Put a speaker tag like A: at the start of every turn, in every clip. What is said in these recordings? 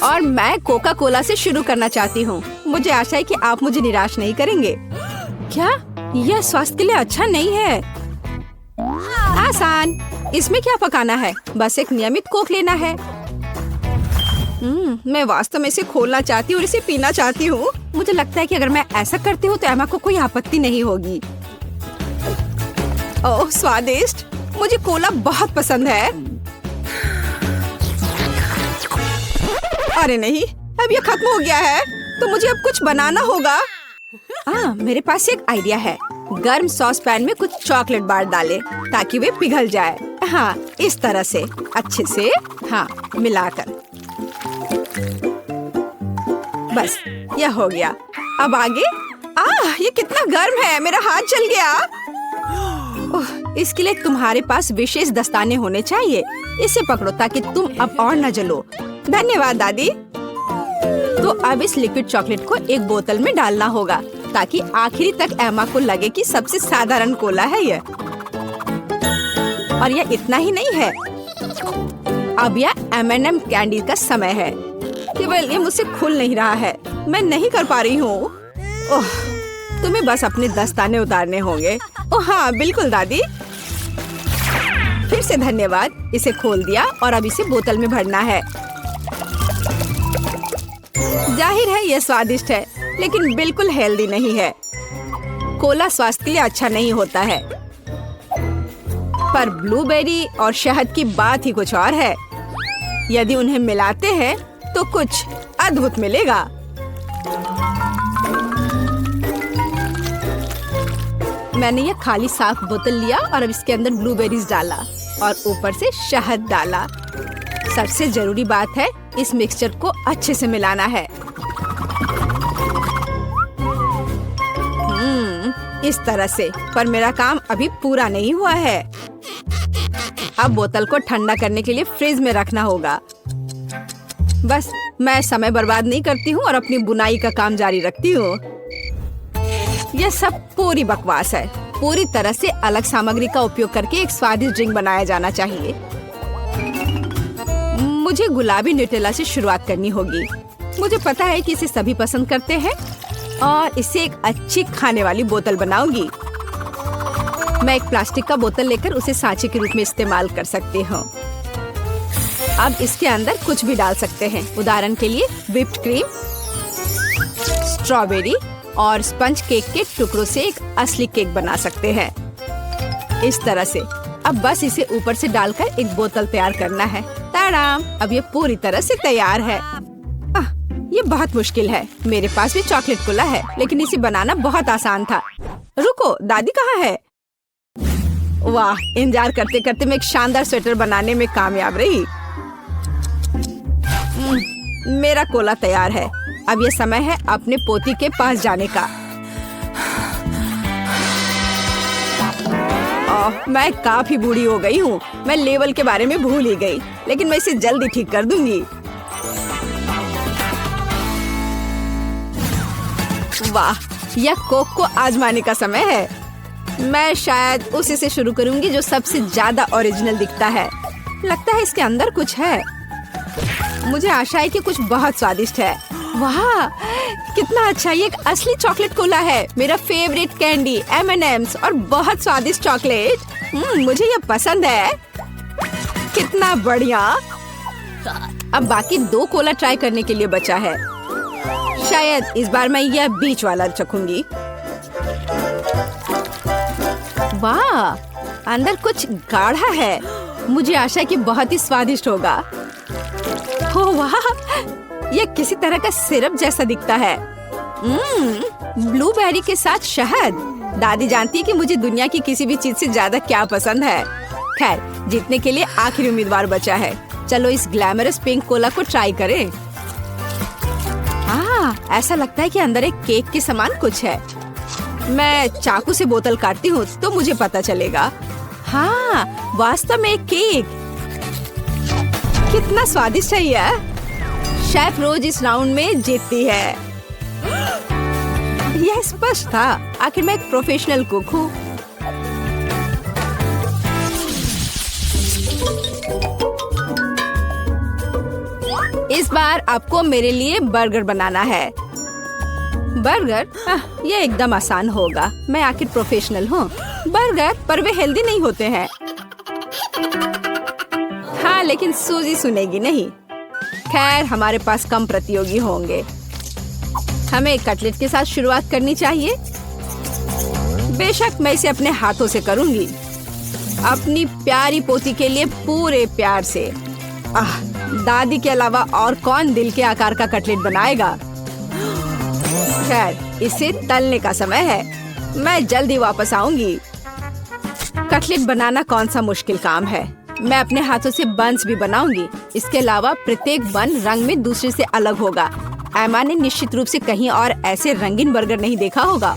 A: और मैं Coca Cola से शुरू करना चाहती हूँ। मुझे आशा है कि आप मुझे निराश नहीं करेंगे। क्या यह स्वास्थ्य के लिए अच्छा नहीं है? आसान। इसमें क्या पकाना है? बस एक नियमित कोक लेना है। मैं वास्तव में इसे खोलना चाहती हूँ और इसे पीना चाहती हूँ। मुझे लगता है कि अगर मैं ऐसा करती हूँ तो एमा को कोई आपत्ति नहीं होगी। ओह स्वादिष्ट, मुझे कोला बहुत पसंद है। अरे नहीं, अब ये खत्म हो गया है तो मुझे अब कुछ बनाना होगा। मेरे पास एक आइडिया है। गर्म सॉस पैन में कुछ चॉकलेट बार डालें ताकि वे पिघल जाए। हाँ, इस तरह से अच्छे से मिलाकर। बस यह हो गया। अब आगे। ये कितना गर्म है, मेरा हाथ जल गया। इसके लिए तुम्हारे पास विशेष दस्ताने होने चाहिए। इसे पकड़ो ताकि तुम अब और न जलो। धन्यवाद दादी। तो अब इस लिक्विड चॉकलेट को एक बोतल में डालना होगा ताकि आखिरी तक एमा को लगे कि सबसे साधारण कोला है यह। और यह इतना ही नहीं है, अब यह M&M कैंडी का समय है। केवल ये मुझसे खुल नहीं रहा है, मैं नहीं कर पा रही हूँ। तुम्हें बस अपने दस्ताने उतारने होंगे। हाँ बिल्कुल दादी। फिर से धन्यवाद। इसे खोल दिया और अब इसे बोतल में भरना है। जाहिर है यह स्वादिष्ट है लेकिन बिल्कुल हेल्दी नहीं है। कोला स्वास्थ्य के लिए अच्छा नहीं होता है, पर ब्लूबेरी और शहद की बात ही कुछ और है। यदि उन्हें मिलाते हैं तो कुछ अद्भुत मिलेगा। मैंने यह खाली साफ बोतल लिया और अब इसके अंदर ब्लूबेरीज डाला और ऊपर से शहद डाला। सबसे जरूरी बात है इस मिक्सचर को अच्छे से मिलाना है। इस तरह से। पर मेरा काम अभी पूरा नहीं हुआ है। अब बोतल को ठंडा करने के लिए फ्रिज में रखना होगा। बस मैं समय बर्बाद नहीं करती हूँ और अपनी बुनाई का काम जारी रखती हूँ। यह सब पूरी बकवास है। पूरी तरह से अलग सामग्री का उपयोग करके एक स्वादिष्ट ड्रिंक बनाया जाना चाहिए। मुझे गुलाबी न्यूटेला से शुरुआत करनी होगी। मुझे पता है कि इसे सभी पसंद करते हैं और इसे एक अच्छी खाने वाली बोतल बनाऊंगी। मैं एक प्लास्टिक का बोतल लेकर उसे सांचे के रूप में इस्तेमाल कर सकती हूँ। अब इसके अंदर कुछ भी डाल सकते हैं। उदाहरण के लिए व्हिप्ड क्रीम, स्ट्रॉबेरी और स्पंज केक के टुकड़ों से एक असली केक बना सकते हैं। इस तरह से। अब बस इसे ऊपर से डालकर एक बोतल तैयार करना है। ताराम! अब ये पूरी तरह से तैयार है। ये बहुत मुश्किल है। मेरे पास भी चॉकलेट कोला है लेकिन इसे बनाना बहुत आसान था। रुको, दादी कहाँ है? वाह, इंतजार करते करते मैं एक शानदार स्वेटर बनाने में कामयाब रही। मेरा कोला तैयार है। अब ये समय है अपने पोती के पास जाने का। मैं काफी बूढ़ी हो गई हूँ। मैं लेवल के बारे में भूल ही गई, लेकिन मैं इसे जल्दी ठीक कर दूंगी। वाह, यह कोक को आजमाने का समय है। मैं शायद उसी से शुरू करूंगी जो सबसे ज्यादा ओरिजिनल दिखता है। लगता है इसके अंदर कुछ है। मुझे आशा है कि कुछ बहुत स्वादिष्ट है। वाह, कितना अच्छा! ये एक असली चॉकलेट कोला है। मेरा फेवरेट कैंडी M&M's और बहुत स्वादिष्ट चॉकलेट। मुझे ये पसंद है। कितना बढ़िया! अब बाकी 2 कोला ट्राई करने के लिए बचा है। शायद इस बार मैं यह बीच वाला चखूंगी। वाह, अंदर कुछ गाढ़ा है। मुझे आशा है कि बहुत ही स्वादिष्ट होगा। ओह वाह, यह किसी तरह का सिरप जैसा दिखता है। ब्लूबेरी के साथ शहद। दादी जानती है कि मुझे दुनिया की किसी भी चीज से ज्यादा क्या पसंद है। खैर, जीतने के लिए आखिरी उम्मीदवार बचा है। चलो इस ग्लैमरस पिंक कोला को ट्राई करें। ऐसा लगता है कि अंदर एक केक के समान कुछ है। मैं चाकू से बोतल काटती हूँ तो मुझे पता चलेगा। हाँ, वास्तव में एक केक। कितना स्वादिष्ट है यह। शेफ रोज इस राउंड में जीतती है। यह स्पष्ट था। आखिर मैं एक प्रोफेशनल कुक हूँ। इस बार आपको मेरे लिए बर्गर बनाना है। बर्गर? ये एकदम आसान होगा। मैं आखिर प्रोफेशनल हूँ। बर्गर पर वे हेल्दी नहीं होते हैं। हाँ, लेकिन सूजी सुनेगी नहीं। खैर, हमारे पास कम प्रतियोगी होंगे। हमें कटलेट के साथ शुरुआत करनी चाहिए। बेशक मैं इसे अपने हाथों से करूंगी, अपनी प्यारी पोती के लिए पूरे प्यार से। दादी के अलावा और कौन दिल के आकार का कटलेट बनाएगा? खैर, इसे तलने का समय है। मैं जल्दी वापस आऊंगी। कटलेट बनाना कौन सा मुश्किल काम है। मैं अपने हाथों से बन्स भी बनाऊंगी। इसके अलावा प्रत्येक बन रंग में दूसरे से अलग होगा। एमा ने निश्चित रूप से कहीं और ऐसे रंगीन बर्गर नहीं देखा होगा।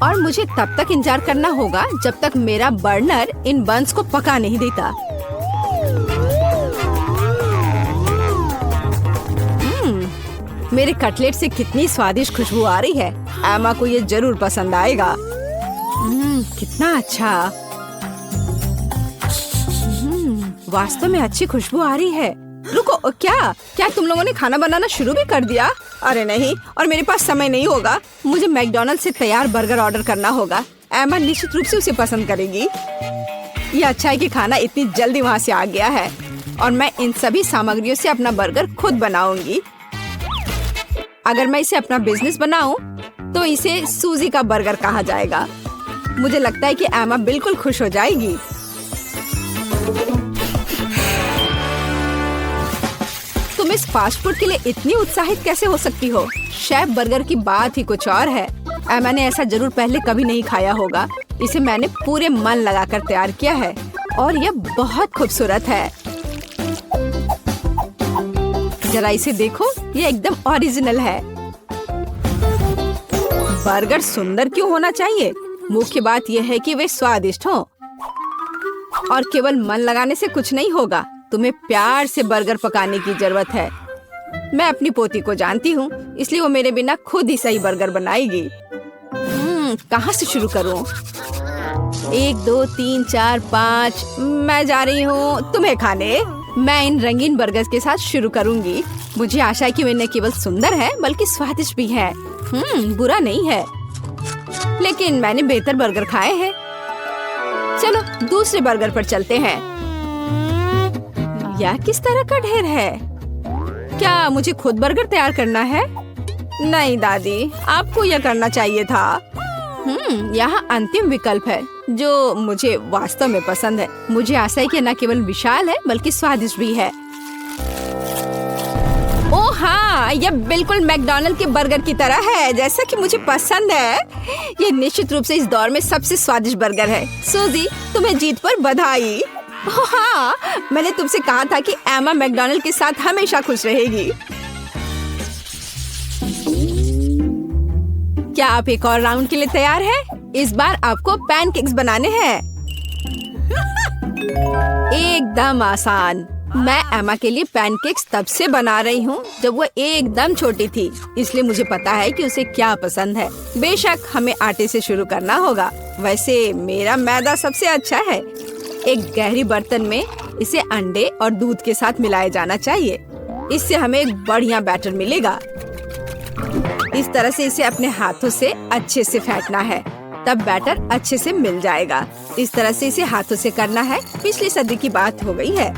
A: और मुझे तब तक इंतजार करना होगा जब तक मेरा बर्नर इन बन्स को पका नहीं देता। मेरे कटलेट से कितनी स्वादिष्ट खुशबू आ रही है। एमा को ये जरूर पसंद आएगा। कितना अच्छा। वास्तव में अच्छी खुशबू आ रही है। रुको, क्या तुम लोगों ने खाना बनाना शुरू भी कर दिया? अरे नहीं, और मेरे पास समय नहीं होगा। मुझे मैकडॉनल्ड से तैयार बर्गर ऑर्डर करना होगा। एमा निश्चित रूप से उसे पसंद करेगी। ये अच्छा है कि खाना इतनी जल्दी वहाँ से आ गया है और मैं इन सभी सामग्रियों से अपना बर्गर खुद बनाऊंगी। अगर मैं इसे अपना बिजनेस बनाऊं, तो इसे सूजी का बर्गर कहा जाएगा। मुझे लगता है कि एमा बिल्कुल खुश हो जाएगी। तुम इस फास्ट फूड के लिए इतनी उत्साहित कैसे हो सकती हो? शेफ बर्गर की बात ही कुछ और है। एमा ने ऐसा जरूर पहले कभी नहीं खाया होगा। इसे मैंने पूरे मन लगाकर तैयार किया है और यह बहुत खूबसूरत है। जरा इसे देखो, ये एकदम ओरिजिनल है। बर्गर सुंदर क्यों होना चाहिए? मुख्य बात यह है कि वे स्वादिष्ट हों। और केवल मन लगाने से कुछ नहीं होगा। तुम्हें प्यार से बर्गर पकाने की जरूरत है। मैं अपनी पोती को जानती हूँ, इसलिए वो मेरे बिना खुद ही सही बर्गर बनाएगी। कहाँ से शुरू करूँ? 1 2 3 4 5। मैं जा रही हूँ तुम्हें खाने। मैं इन रंगीन बर्गर्स के साथ शुरू करूँगी। मुझे आशा है कि वे न केवल सुंदर है बल्कि स्वादिष्ट भी है। बुरा नहीं है, लेकिन मैंने बेहतर बर्गर खाए हैं। चलो दूसरे बर्गर पर चलते हैं। यह किस तरह का ढेर है? क्या मुझे खुद बर्गर तैयार करना है? नहीं दादी, आपको यह करना चाहिए था। यहाँ अंतिम विकल्प है जो मुझे वास्तव में पसंद है। मुझे आशा है कि न केवल विशाल है बल्कि स्वादिष्ट भी है। ओह हाँ, यह बिल्कुल मैकडॉनल्ड के बर्गर की तरह है, जैसा कि मुझे पसंद है। यह निश्चित रूप से इस दौर में सबसे स्वादिष्ट बर्गर है। सूजी, तुम्हें जीत पर बधाई। हाँ, मैंने तुमसे कहा था कि एमा मैकडॉनल्ड के साथ हमेशा खुश रहेगी। क्या आप एक और राउंड के लिए तैयार हैं? इस बार आपको पैनकेक्स बनाने हैं। एकदम आसान। मैं एमा के लिए पैनकेक्स तब से बना रही हूँ जब वो एकदम छोटी थी, इसलिए मुझे पता है कि उसे क्या पसंद है। बेशक हमें आटे से शुरू करना होगा। वैसे मेरा मैदा सबसे अच्छा है। एक गहरी बर्तन में इसे अंडे और दूध के साथ मिलाया जाना चाहिए। इससे हमें एक बढ़िया बैटर मिलेगा। इस तरह से इसे अपने हाथों से अच्छे से फेंटना है, तब बैटर अच्छे से मिल जाएगा। इस तरह से इसे हाथों से करना है। पिछली सदी की बात हो गई है।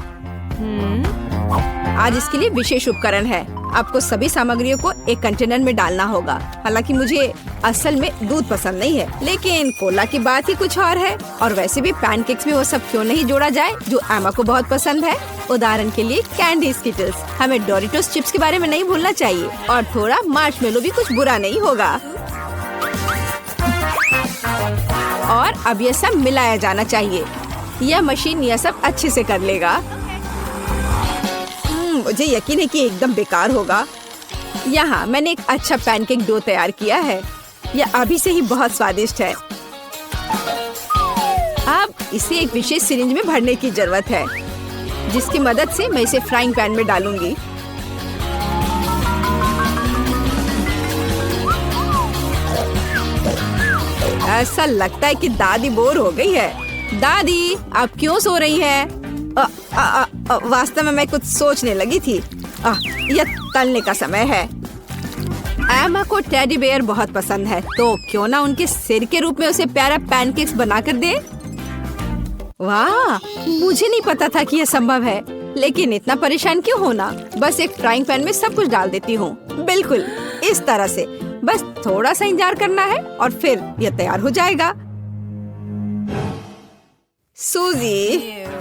A: आज इसके लिए विशेष उपकरण है। आपको सभी सामग्रियों को एक कंटेनर में डालना होगा। हालांकि मुझे असल में दूध पसंद नहीं है, लेकिन कोला की बात ही कुछ और है। और वैसे भी पैनकेक्स में वो सब क्यों नहीं जोड़ा जाए जो एमा को बहुत पसंद है। उदाहरण के लिए कैंडी स्किटल्स। हमें डोरिटोस चिप्स के बारे में नहीं भूलना चाहिए, और थोड़ा मार्शमेलो भी कुछ बुरा नहीं होगा। और अब यह सब मिलाया जाना चाहिए। यह मशीन यह सब अच्छे से कर लेगा। मुझे यकीन है कि एकदम बेकार होगा। यहाँ मैंने एक अच्छा पैनकेक डो तैयार किया है। यह अभी से ही बहुत स्वादिष्ट है। अब इसे एक विशेष सिरिंज में भरने की जरूरत है, जिसकी मदद से मैं इसे फ्राइंग पैन में डालूंगी। ऐसा लगता है कि दादी बोर हो गई है। दादी, आप क्यों सो रही हैं? वास्तव में मैं कुछ सोचने लगी थी। यह तलने का समय है। एमा को टेडी बेयर बहुत पसंद है, तो क्यों ना उनके सिर के रूप में उसे प्यारा पैनकेक्स बनाकर दे। वाह, मुझे नहीं पता था कि यह संभव है, लेकिन इतना परेशान क्यों होना। बस एक फ्राइंग पैन में सब कुछ डाल देती हूँ, बिल्कुल इस तरह से। बस थोड़ा सा इंतजार करना है और फिर यह तैयार हो जाएगा। सूजी,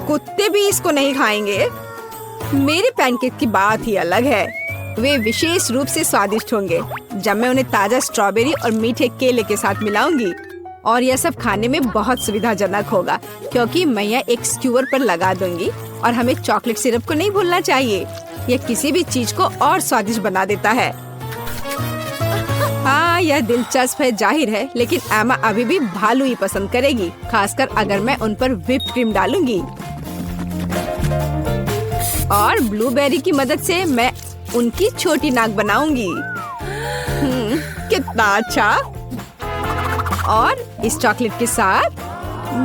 A: कुत्ते भी इसको नहीं खाएंगे। मेरे पैनकेक की बात ही अलग है। वे विशेष रूप से स्वादिष्ट होंगे जब मैं उन्हें ताजा स्ट्रॉबेरी और मीठे केले के साथ मिलाऊंगी। और यह सब खाने में बहुत सुविधाजनक होगा, क्योंकि मैं यह एक स्क्यूअर पर लगा दूंगी। और हमें चॉकलेट सिरप को नहीं भूलना चाहिए, यह किसी भी चीज को और स्वादिष्ट बना देता है। हाँ, यह दिलचस्प है जाहिर है, लेकिन एमा अभी भी भालू ही पसंद करेगी, खासकर अगर मैं उन पर व्हिप्ड क्रीम डालूंगी। और ब्लूबेरी की मदद से मैं उनकी छोटी नाक बनाऊंगी। कितना अच्छा। और इस चॉकलेट के साथ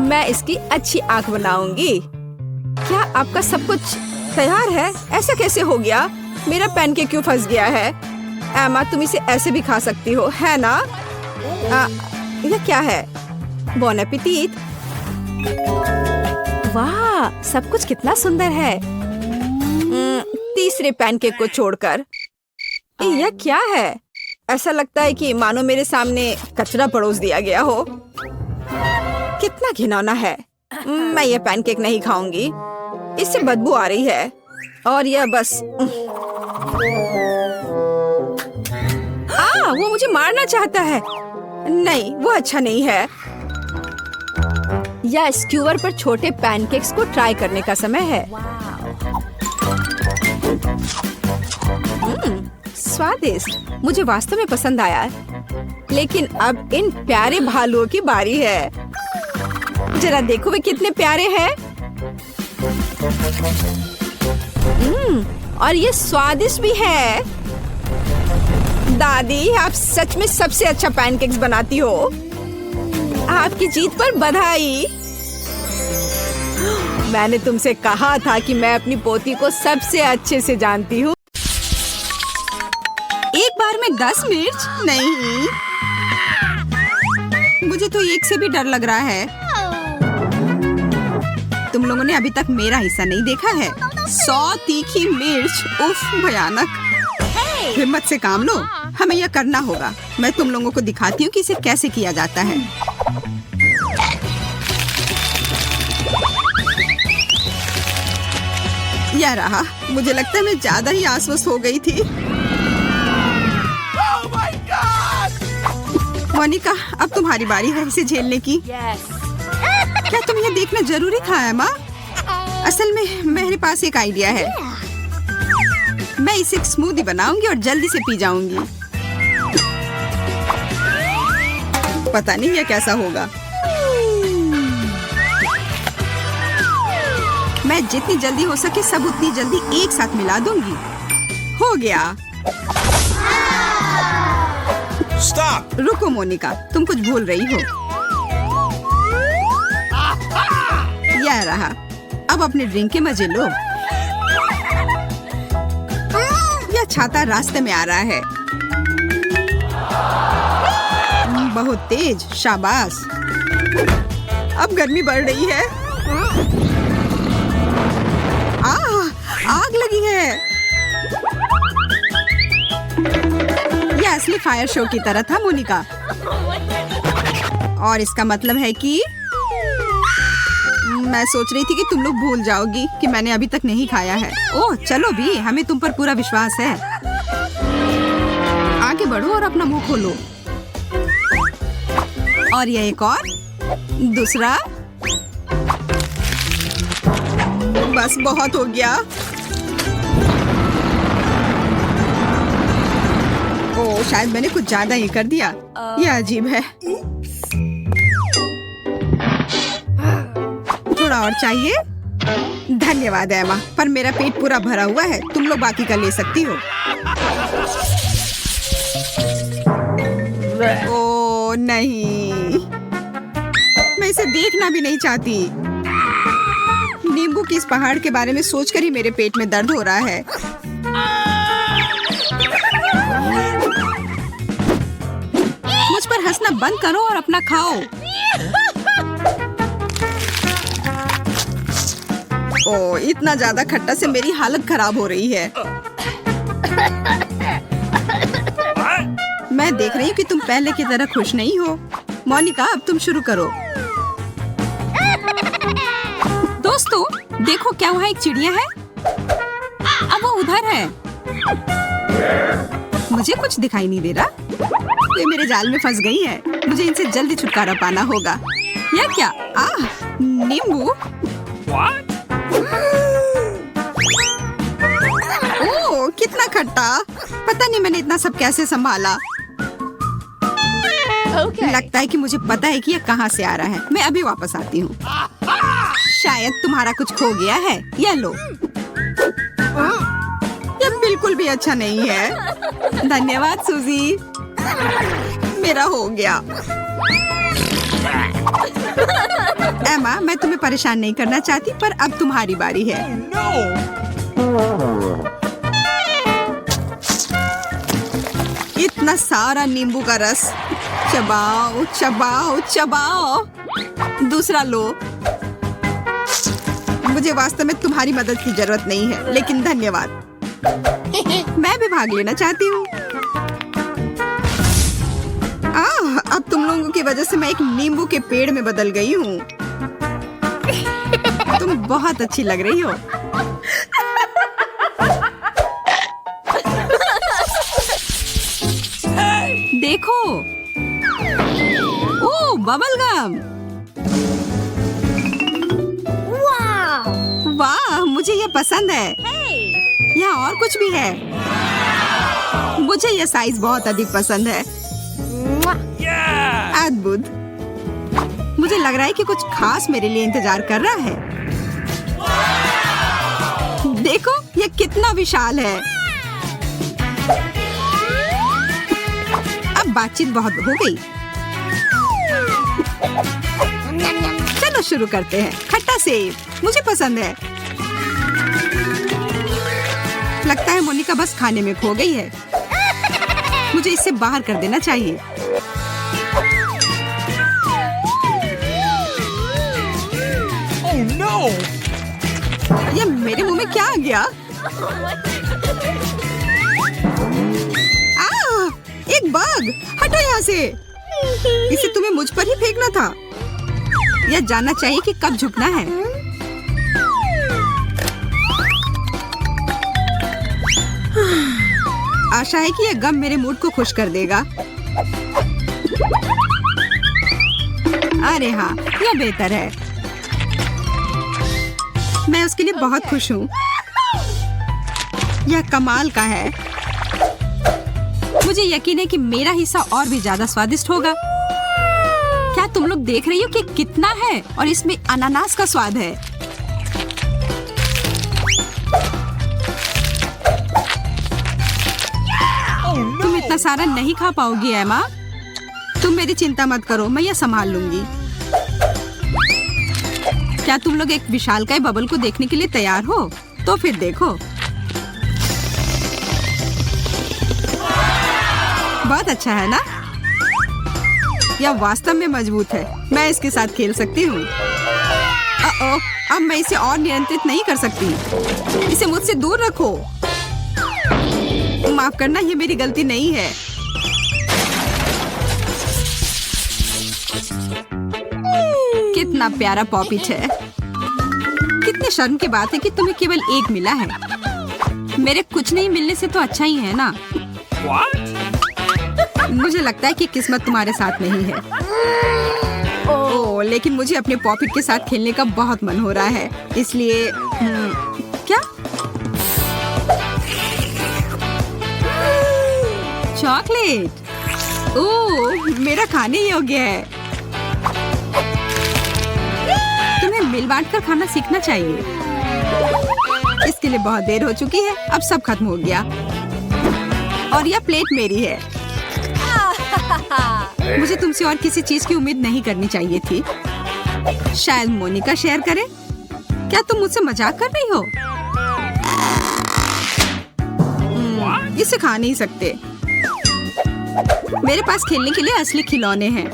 A: मैं इसकी अच्छी आंख बनाऊंगी। क्या आपका सब कुछ तैयार है? ऐसा कैसे हो गया? मेरा पैनकेक क्यों फंस गया है? एमा, तुम इसे ऐसे भी खा सकती हो, है ना? यह क्या है? बॉन एपेटिट। वाह, सब कुछ कितना सुंदर है। तीसरे पैनकेक को छोड़कर यह क्या है? ऐसा लगता है कि मानो मेरे सामने कचरा परोस दिया गया हो। कितना घिनौना है। मैं यह पैनकेक नहीं खाऊंगी, इससे बदबू आ रही है। और यह बस वो मुझे मारना चाहता है। नहीं, वो अच्छा नहीं है। या स्क्यूअर पर छोटे पैनकेक्स को ट्राई करने का समय है। स्वादिष्ट, मुझे वास्तव में पसंद आया। लेकिन अब इन प्यारे भालुओं की बारी है। जरा देखो वे कितने प्यारे हैं। और ये स्वादिष्ट भी है। दादी, आप सच में सबसे अच्छा पैनकेक्स बनाती हो। आपकी जीत पर बधाई। मैंने तुमसे कहा था कि मैं अपनी पोती को सबसे अच्छे से जानती हूँ। एक बार में 10 मिर्च? नहीं, मुझे तो एक से भी डर लग रहा है। तुम लोगों ने अभी तक मेरा हिस्सा नहीं देखा है। 100 तीखी मिर्च, उफ, भयानक। हिम्मत से काम लो, हमें यह करना होगा। मैं तुम लोगों को दिखाती हूँ कि इसे कैसे किया जाता है। यह रहा। मुझे लगता है मैं ज्यादा ही आश्वस्त हो गई थी। मोनिका, अब तुम्हारी बारी है इसे झेलने की। क्या तुम्हें यह देखना जरूरी था एमा? असल में मेरे पास एक आइडिया है। मैं इसे एक स्मूदी बनाऊंगी और जल्दी से पी जाऊंगी। पता नहीं यह कैसा होगा। मैं जितनी जल्दी हो सके सब उतनी जल्दी एक साथ मिला दूंगी। हो गया।
B: Stop!
A: रुको मोनिका, तुम कुछ भूल रही हो। यह रहा। अब अपने ड्रिंक के मजे लो। यह छाता रास्ते में आ रहा है। बहुत तेज, शाबाश। अब गर्मी बढ़ रही है। आग लगी है। यह असली फायर शो की तरह था मोनिका। और इसका मतलब है कि मैं सोच रही थी कि तुम लोग भूल जाओगी कि मैंने अभी तक नहीं खाया है। ओह, चलो भी, हमें तुम पर पूरा विश्वास है। आगे बढ़ो और अपना मुंह खोलो। और यह एक और, दूसरा। बस बहुत हो गया। ओह, शायद मैंने कुछ ज्यादा ही कर दिया। यह अजीब है। थोड़ा और चाहिए? धन्यवाद एमा, पर मेरा पेट पूरा भरा हुआ है। तुम लोग बाकी का ले सकती हो। ओह नहीं, मैं इसे देखना भी नहीं चाहती। नींबू नींबू की इस पहाड़ के बारे में सोचकर ही मेरे पेट में दर्द हो रहा है। मुझ पर हंसना बंद करो और अपना खाओ। ओह, इतना ज्यादा खट्टा से मेरी हालत खराब हो रही है। मैं देख रही हूँ कि तुम पहले की तरह खुश नहीं हो। मोनिका, अब तुम शुरू करो। दोस्तों, देखो क्या वहाँ एक चिड़िया है। अब वो उधर है। मुझे कुछ दिखाई नहीं दे रहा। ये मेरे जाल में फंस गई है। मुझे इनसे जल्दी छुटकारा पाना होगा। या क्या? नींबू। ओह, कितना खट्टा। पता नहीं मैंने इतना सब कैसे संभाला। लगता है कि मुझे पता है कि ये कहाँ से आ रहा है। मैं अभी वापस आती हूँ। शायद तुम्हारा कुछ खो गया है। ये लो। ये बिल्कुल भी अच्छा नहीं है। धन्यवाद सूजी। मेरा हो गया। एमा, मैं तुम्हें परेशान नहीं करना चाहती, पर अब तुम्हारी बारी है। इतना सारा नींबू का रस। चबाओ चबाओ चबाओ। दूसरा लो। मुझे वास्तव में तुम्हारी मदद की जरूरत नहीं है, लेकिन धन्यवाद। मैं भी भाग लेना चाहती हूँ। अब तुम लोगों की वजह से मैं एक नींबू के पेड़ में बदल गई हूँ। तुम बहुत अच्छी लग रही हो। देखो। ओह, बबल गम। वाह, मुझे ये पसंद है। यहाँ और कुछ भी है। मुझे ये साइज बहुत अधिक पसंद है। अद्भुत। मुझे लग रहा है कि कुछ खास मेरे लिए इंतजार कर रहा है। देखो, ये कितना विशाल है। अब बातचीत बहुत हो गई। चलो शुरू करते हैं। खट्टा सेब मुझे पसंद है। लगता है मोनिका बस खाने में खो गई है। मुझे इसे बाहर कर देना चाहिए।
B: Oh no!
A: ये मेरे मुंह में क्या आ गया? एक बग। हटो यहाँ से। इसे तुम्हें मुझ पर ही फेंकना था। यह जानना चाहिए कि कब झुकना है। आशा है कि यह गम मेरे मूड को खुश कर देगा। अरे हाँ, यह बेहतर है। मैं उसके लिए बहुत खुश हूँ। यह कमाल का है। मुझे यकीन है कि मेरा हिस्सा और भी ज्यादा स्वादिष्ट होगा। क्या तुम लोग देख रही हो कि कितना है? और इसमें अनानास का स्वाद है। तुम इतना सारा नहीं खा पाओगी एमा। तुम मेरी चिंता मत करो, मैं यह संभाल लूंगी। क्या तुम लोग एक विशालकाय बबल को देखने के लिए तैयार हो? तो फिर देखो। बहुत अच्छा है ना? यह वास्तव में मजबूत है। मैं इसके साथ खेल सकती हूँ। अब मैं इसे और नियंत्रित नहीं कर सकती। इसे मुझसे दूर रखो। माफ करना, ये मेरी गलती नहीं है। कितना प्यारा पॉपिट है। कितने शर्म की बात है कि तुम्हें केवल एक मिला है। मेरे कुछ नहीं मिलने से तो अच्छा ही है ना? मुझे लगता है कि किस्मत तुम्हारे साथ नहीं है। ओह, लेकिन मुझे अपने पॉपिट के साथ खेलने का बहुत मन हो रहा है। इसलिए क्या? चॉकलेट। ओह, मेरा खाने योग्य है। तुम्हें मिल बांट कर खाना सीखना चाहिए। इसके लिए बहुत देर हो चुकी है। अब सब खत्म हो गया और यह प्लेट मेरी है। मुझे तुमसे और किसी चीज की उम्मीद नहीं करनी चाहिए थी। शायद मोनिका शेयर करे। क्या तुम मुझसे मजाक कर रही हो? इसे खा नहीं सकते। मेरे पास खेलने के लिए असली खिलौने हैं।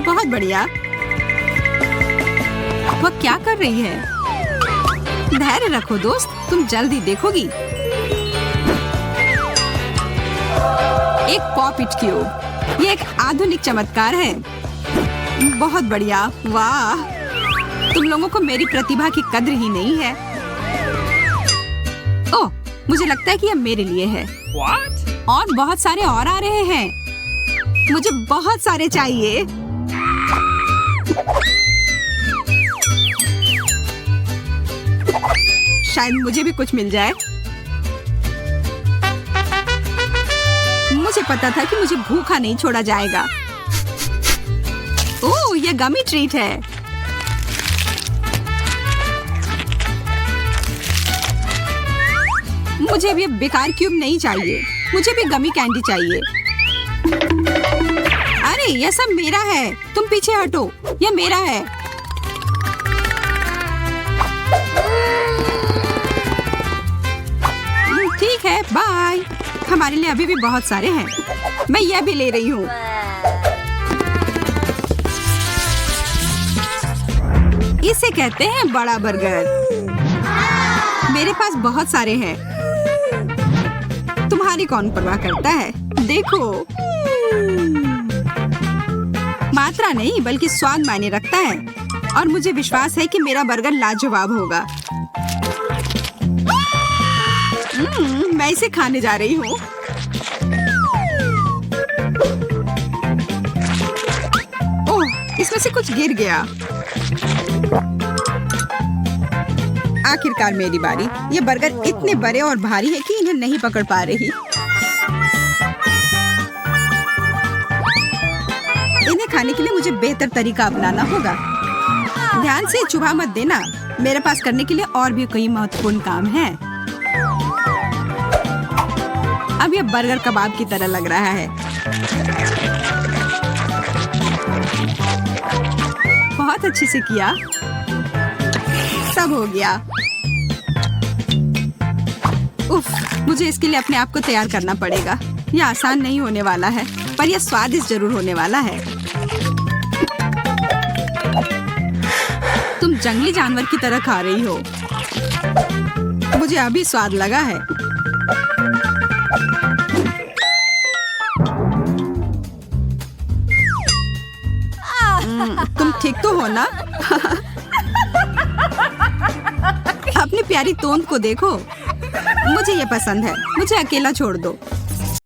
A: बहुत बढ़िया। वह क्या कर रही है? धैर्य रखो दोस्त, तुम जल्द ही देखोगी। एक पॉपिट क्यूब, ये एक आधुनिक चमत्कार है। बहुत बढ़िया। वाह, तुम लोगों को मेरी प्रतिभा की कद्र ही नहीं है। ओह, मुझे लगता है कि यह मेरे लिए है।
B: What?
A: और बहुत सारे और आ रहे हैं। मुझे बहुत सारे चाहिए। शायद मुझे भी कुछ मिल जाए। मुझे पता था कि मुझे भूखा नहीं छोड़ा जाएगा। ओह, यह गमी ट्रीट है। मुझे भी बेकार क्यूब नहीं चाहिए। मुझे भी गमी कैंडी चाहिए। अरे, यह सब मेरा है। तुम पीछे हटो, यह मेरा है। ठीक है, बाय। हमारे लिए अभी भी बहुत सारे हैं। मैं यह भी ले रही हूँ। इसे कहते हैं बड़ा बर्गर। मेरे पास बहुत सारे हैं। तुम्हारी कौन परवाह करता है? देखो, मात्रा नहीं बल्कि स्वाद मायने रखता है। और मुझे विश्वास है कि मेरा बर्गर लाजवाब होगा। मैं इसे खाने जा रही हूँ। ओह, इसमें से कुछ गिर गया। आखिरकार मेरी बारी। ये बर्गर इतने बड़े और भारी है कि इन्हें नहीं पकड़ पा रही। इन्हें खाने के लिए मुझे बेहतर तरीका अपनाना होगा। ध्यान से चुभा मत देना। मेरे पास करने के लिए और भी कई महत्वपूर्ण काम है। अब यह बर्गर कबाब की तरह लग रहा है। बहुत अच्छे से किया। सब हो गया। उफ, मुझे इसके लिए अपने आप को तैयार करना पड़ेगा। यह आसान नहीं होने वाला है, पर यह स्वादिष्ट जरूर होने वाला है। तुम जंगली जानवर की तरह खा रही हो। मुझे अभी स्वाद लगा है। तुम ठीक तो हो ना? अपनी प्यारी तोंद को देखो। मुझे ये पसंद है। मुझे अकेला छोड़ दो।